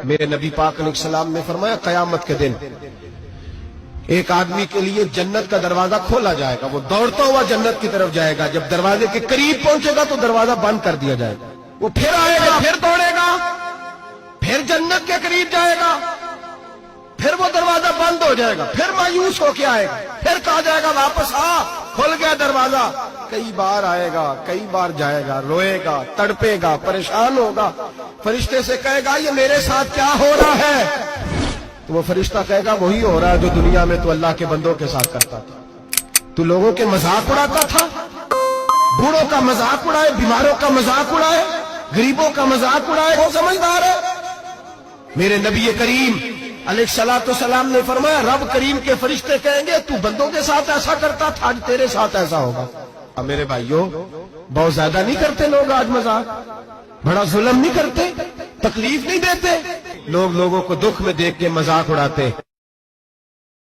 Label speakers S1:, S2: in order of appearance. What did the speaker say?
S1: میرے نبی پاک علیہ السلام نے فرمایا قیامت کے دن ایک آدمی کے لیے جنت کا دروازہ کھولا جائے گا، وہ دوڑتا ہوا جنت کی طرف جائے گا، جب دروازے کے قریب پہنچے گا تو دروازہ بند کر دیا جائے گا، وہ پھر آئے گا، پھر دوڑے گا، پھر جنت کے قریب جائے گا، پھر وہ دروازہ بند ہو جائے گا، پھر مایوس ہو کے آئے گا، پھر کہا جائے گا واپس آ، کھل گیا دروازہ، کئی بار آئے گا، کئی بار جائے گا، روئے گا، تڑپے گا، پریشان ہوگا، فرشتے سے کہے گا یہ میرے ساتھ کیا ہو رہا ہے؟ تو وہ فرشتہ کہے گا وہی ہو رہا ہے جو دنیا میں تو اللہ کے بندوں کے ساتھ کرتا تھا، تو لوگوں کے مذاق اڑاتا تھا، بوڑھوں کا مذاق اڑائے، بیماروں کا مذاق اڑائے، غریبوں کا مذاق اڑائے، وہ سمجھدار ہے؟ میرے نبی کریم علیہ الصلوۃ والسلام نے فرمایا رب کریم کے فرشتے کہیں گے تو بندوں کے ساتھ ایسا کرتا تھا، آج تیرے ساتھ ایسا ہوگا۔ میرے بھائیوں بہت زیادہ نہیں کرتے لوگ آج مذاق؟ بڑا ظلم نہیں کرتے؟ تکلیف نہیں دیتے؟ لوگ لوگوں کو دکھ میں دیکھ کے مذاق اڑاتے